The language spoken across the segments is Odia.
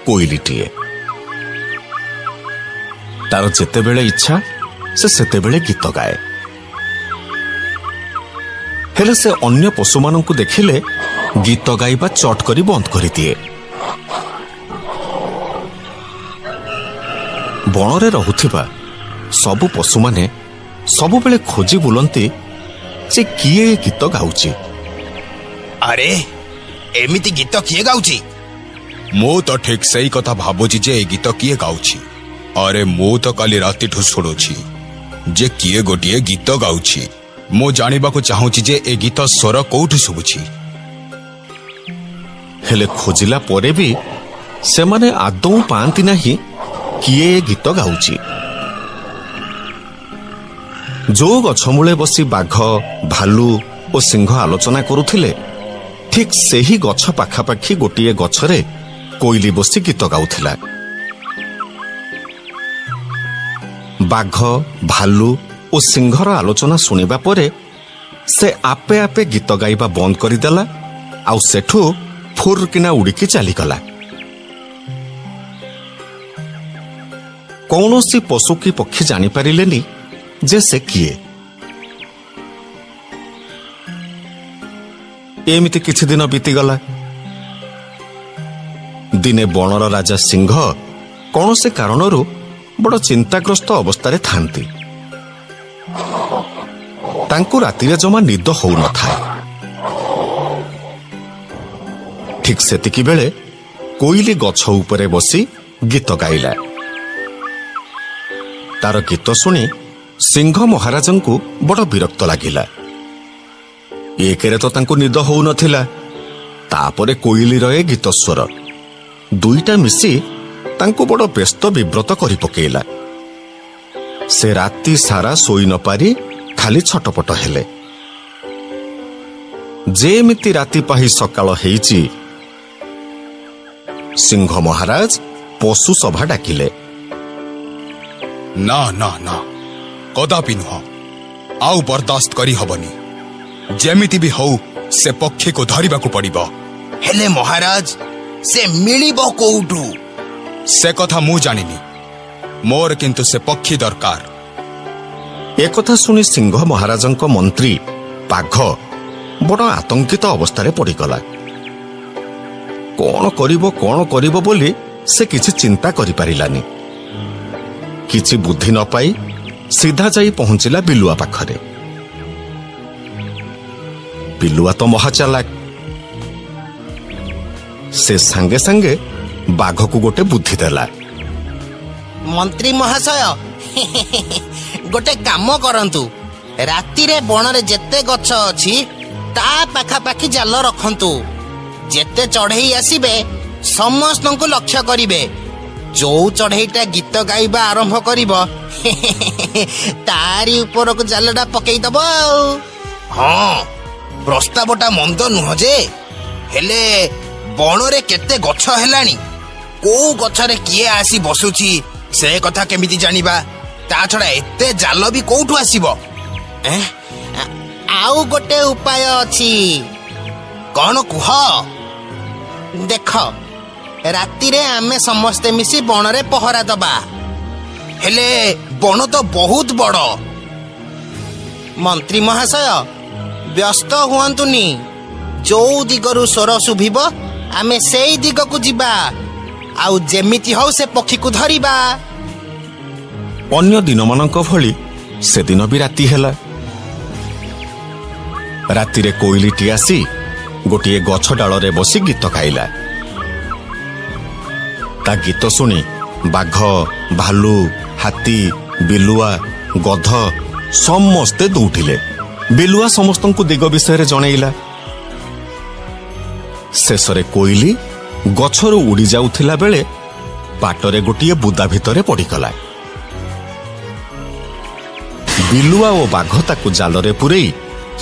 କୋଇଲିଟିଏ। ତାର ଯେତେବେଳେ ଇଚ୍ଛା ସେ ସେତେବେଳେ ଗୀତ ଗାଏ। ହେଲେ ସେ ଅନ୍ୟ ପଶୁମାନଙ୍କୁ ଦେଖିଲେ ଗୀତ ଗାଇବା ଚଟ୍ କରି ବନ୍ଦ କରିଦିଏ। ବଣରେ ରହୁଥିବା ସବୁ ପଶୁମାନେ ସବୁବେଳେ ଖୋଜି ବୁଲନ୍ତି ଯେ କିଏ ଗୀତ ଗାଉଛି। ଆରେ ଏମିତି ଗୀତ କିଏ ଗାଉଛି? ମୁଁ ତ ଠିକ ସେଇ କଥା ଭାବୁଛି ଯେ ଏ ଗୀତ କିଏ ଗାଉଛି। ଆରେ ମୁଁ ତ କାଲି ରାତିଠୁ ଶୁଣୁଛି ଯେ କିଏ ଗୋଟିଏ ଗୀତ ଗାଉଛି। ମୁଁ ଜାଣିବାକୁ ଚାହୁଁଛି ଯେ ଏ ଗୀତ ସ୍ୱର କୋଉଠୁ ଶୁଭୁଛି। ହେଲେ ଖୋଜିଲା ପରେ ବି ସେମାନେ ଆଦୌ ପାଆନ୍ତି ନାହିଁ କିଏ ଏ ଗୀତ ଗାଉଛି। ଯୋଉ ଗଛ ମୂଳେ ବସି ବାଘ, ଭାଲୁ ଓ ସିଂହ ଆଲୋଚନା କରୁଥିଲେ, ଠିକ୍ ସେହି ଗଛ ପାଖାପାଖି ଗୋଟିଏ ଗଛରେ କୋଇଲି ବସି ଗୀତ ଗାଉଥିଲା। ବାଘ, ଭାଲୁ ଓ ସିଂହର ଆଲୋଚନା ଶୁଣିବା ପରେ ସେ ଆପେ ଆପେ ଗୀତ ଗାଇବା ବନ୍ଦ କରିଦେଲା ଆଉ ସେଠୁ ଫୁରକିନା ଉଡ଼ିକି ଚାଲିଗଲା। କୌଣସି ପଶୁ କି ପକ୍ଷୀ ଜାଣିପାରିଲେନି ଯେ ସେ କିଏ। ଏମିତି କିଛି ଦିନ ବିତିଗଲା। ଦିନେ ବଣର ରାଜା ସିଂହ କୌଣସି କାରଣରୁ ବଡ଼ ଚିନ୍ତାଗ୍ରସ୍ତ ଅବସ୍ଥାରେ ଥାନ୍ତି। ତାଙ୍କୁ ରାତିରେ ଜମା ନିଦ ହଉନଥାଏ। ଠିକ୍ ସେତିକି ବେଳେ କୋଇଲି ଗଛ ଉପରେ ବସି ଗୀତ ଗାଇଲା। ତାର ଗୀତ ଶୁଣି ସିଂହ ମହାରାଜଙ୍କୁ ବଡ଼ ବିରକ୍ତ ଲାଗିଲା। ଏକରେ ତ ତାଙ୍କୁ ନିଦ ହଉନଥିଲା, ତାପରେ କୋଇଲିର ଏ ଗୀତ ସ୍ୱର ଦୁଇଟା ମିଶି ତାଙ୍କୁ ବଡ଼ ବ୍ୟସ୍ତ ବିବ୍ରତ କରି ପକେଇଲା। ସେ ରାତି ସାରା ଶୋଇ ନ ପାରି ଖାଲି ଛଟପଟ ହେଲେ। ଯେମିତି ରାତି ପାହି ସକାଳ ହେଇଛି, ସିଂହ ମହାରାଜ ପଶୁ ସଭା ଡାକିଲେ। ନା ନା ନା, କଦାପି ନୁହଁ। ଆଉ ବରଦାସ୍ତ କରି ହବନି। ଯେମିତି ବି ହଉ ସେ ପକ୍ଷୀକୁ ଧରିବାକୁ ପଡ଼ିବ। ହେଲେ ମହାରାଜ, ସେ ମିଳିବ କୋଉଠୁ? ସେ କଥା ମୁଁ ଜାଣିନି, ମୋର କିନ୍ତୁ ସେ ପକ୍ଷୀ ଦରକାର। ଏକଥା ଶୁଣି ସିଂହ ମହାରାଜଙ୍କ ମନ୍ତ୍ରୀ ବାଘ ବଡ଼ ଆତଙ୍କିତ ଅବସ୍ଥାରେ ପଡ଼ିଗଲା। କଣ କରିବ ବୋଲି ସେ କିଛି ଚିନ୍ତା କରିପାରିଲାନି। କିଛି ବୁଦ୍ଧି ନ ପାଇ ସିଧା ଯାଇ ପହଞ୍ଚିଲା ବିଲୁଆ ପାଖରେ। ବିଲୁଆ ତ ମହାଚାଲାକ। ସେ ସାଙ୍ଗେ ସାଙ୍ଗେ ବାଘକୁ ଗୋଟେ ବୁଦ୍ଧି ଦେଲା। ମନ୍ତ୍ରୀ ମହାଶୟ, ଗୋଟେ କାମ କରନ୍ତୁ। ରାତିରେ ବଣରେ ଯେତେ ଗଛ ଅଛି ତା ପାଖାପାଖି ଜାଲ ରଖନ୍ତୁ। ଯେତେ ଚଢେଇ ଆସିବେ ସମସ୍ତଙ୍କୁ ଲକ୍ଷ୍ୟ କରିବେ। ଯୋଉ ଚଢେଇଟା ଗୀତ ଗାଇବା ଆରମ୍ଭ କରିବ ତାରି ଉପରକୁ ଜାଲଟା ପକେଇଦବ ଆଉ। ହଁ, ପ୍ରସ୍ତାବଟା ମନ୍ଦ ନୁହଁ ଯେ, ହେଲେ ବଣରେ କେତେ ଗଛ ହେଲାଣି, କୋଉ ଗଛରେ କିଏ ଆସି ବସୁଛି ସେ କଥା କେମିତି ଜାଣିବା? ତା ଛଡା ଏତେ ଜାଲ ବି କୋଉଠୁ ଆସିବ? ଆଉ ଗୋଟେ ଉପାୟ ଅଛି। କଣ କୁହ? ଦେଖ, ରାତିରେ ଆମେ ସମସ୍ତେ ମିଶି ବଣରେ ପହରା ଦବା। ହେଲେ ବଣ ତ ବହୁତ ବଡ। ମନ୍ତ୍ରୀ ମହାଶୟ, ବ୍ୟସ୍ତ ହୁଅନ୍ତୁନି। ଯୋଉ ଦିଗରୁ ସ୍ୱର ଶୁଭିବ ଆମେ ସେଇ ଦିଗକୁ ଯିବା, ଆଉ ଯେମିତି ହଉ ସେ ପକ୍ଷୀକୁ ଧରିବା। ଅନ୍ୟ ଦିନମାନଙ୍କ ଭଳି ସେଦିନ ବି ରାତି ହେଲା। ରାତିରେ କୋଇଲିଟି ଆସି ଗୋଟିଏ ଗଛ ଡାଳରେ ବସି ଗୀତ ଗାଇଲା। ତା ଗୀତ ଶୁଣି ବାଘ, ଭାଲୁ, ହାତୀ, ବିଲୁଆ, ଗଧ ସମସ୍ତେ ଦୌଡ଼ିଲେ। ବିଲୁଆ ସମସ୍ତଙ୍କୁ ଦିଗ ବିଷୟରେ ଜଣେଇଲା। ଶେଷରେ କୋଇଲି ଗଛରୁ ଉଡ଼ି ଯାଉଥିଲା ବେଳେ ବାଟରେ ଗୋଟିଏ ବୁଦା ଭିତରେ ପଡ଼ିଗଲା। ବିଲୁଆ ଓ ବାଘ ତାକୁ ଜାଲରେ ପୂରେଇ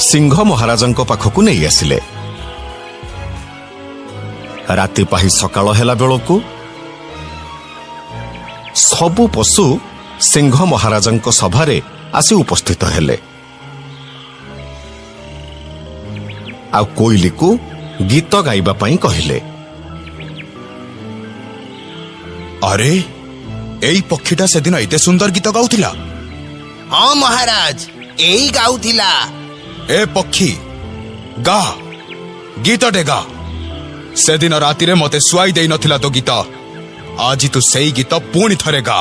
ସିଂହ ମହାରାଜଙ୍କ ପାଖକୁ ନେଇ ଆସିଲେ। ରାତି ପାହି ସକାଳ ହେଲା ବେଳକୁ ସବୁ ପଶୁ ସିଂହ ମହାରାଜଙ୍କ ସଭାରେ ଆସି ଉପସ୍ଥିତ ହେଲେ। ଆଉ କୋଇଲିକୁ ଗୀତ ଗାଇବା ପାଇଁ କହିଲେ। ଆରେ ଏଇ ପକ୍ଷୀଟା ସେଦିନ ଏତେ ସୁନ୍ଦର ଗୀତ ଗାଉଥିଲା। ହଁ ମହାରାଜ, ଏଇ ଗାଉଥିଲା। ଏ ପକ୍ଷୀ ଗା, ଗୀତଟେ ଗା। ସେଦିନ ରାତିରେ ମତେ ଶୁଆଇ ଦେଇ ନଥିଲା ତୋ ଗୀତ। ଆଜି ତୁ ସେଇ ଗୀତ ପୁଣି ଥରେ ଗା।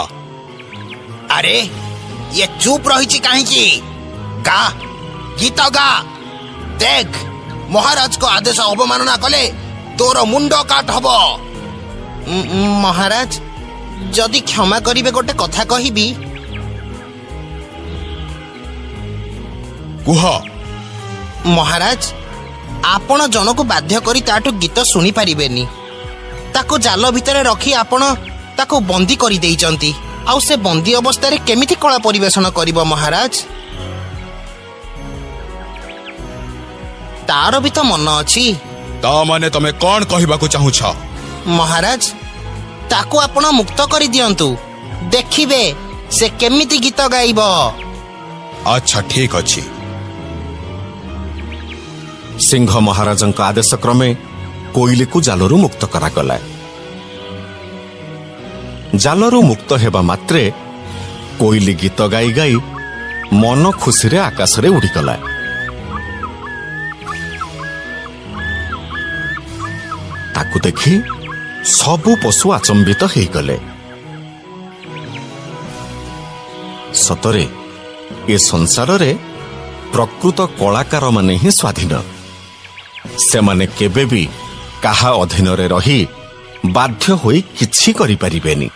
ଆରେ ଇଏ ଚୁପ୍ ରହିଛି କାହିଁକି? ଗା, ଗୀତ ଗା। ଦେଖ, ମହାରାଜଙ୍କ ଆଦେଶ ଅବମାନନା କଲେ ତୋର ମୁଣ୍ଡ କାଟ ହବ। ମହାରାଜ, ଯଦି କ୍ଷମା କରିବେ ଗୋଟେ କଥା କହିବି। କୁହ। ମହାରାଜ, ଆପଣ ଜଣକୁ ବାଧ୍ୟ କରି ତାଠୁ ଗୀତ ଶୁଣି ପାରିବେନି। ତାକୁ ଜାଲ ଭିତରେ ରଖି ଆପଣ ତାକୁ ବନ୍ଦୀ କରିଦେଇଛନ୍ତି। ଆଉ ସେ ବନ୍ଦୀ ଅବସ୍ଥାରେ କେମିତି କଳା ପରିବେଷଣ କରିବ ମହାରାଜ? ତାର ବି ତ ମନ ଅଛି। ତା ମାନେ ତମେ କଣ କହିବାକୁ ଚାହୁଁଛ? ମହାରାଜ, ତାକୁ ଆପଣ ମୁକ୍ତ କରିଦିଅନ୍ତୁ। ଦେଖିବେ ସେ କେମିତି ଗୀତ ଗାଇବ। ଆଚ୍ଛା, ଠିକ ଅଛି। ସିଂହ ମହାରାଜଙ୍କ ଆଦେଶ କ୍ରମେ କୋଇଲିକୁ ଜାଲରୁ ମୁକ୍ତ କରାଗଲା। ଜାଲରୁ ମୁକ୍ତ ହେବା ମାତ୍ରେ କୋଇଲି ଗୀତ ଗାଇ ଗାଇ ମନ ଖୁସିରେ ଆକାଶରେ ଉଡ଼ିଗଲା। ତାକୁ ଦେଖି ସବୁ ପଶୁ ଆଚମ୍ବିତ ହେଇଗଲେ। ସତରେ ଏ ସଂସାରରେ ପ୍ରକୃତ କଳାକାରମାନେ ହିଁ ସ୍ୱାଧୀନ। ସେମାନେ କେବେ ବି କାହା ଅଧୀନରେ ରହି ବାଧ୍ୟ ହୋଇ କିଛି କରିପାରିବେନି।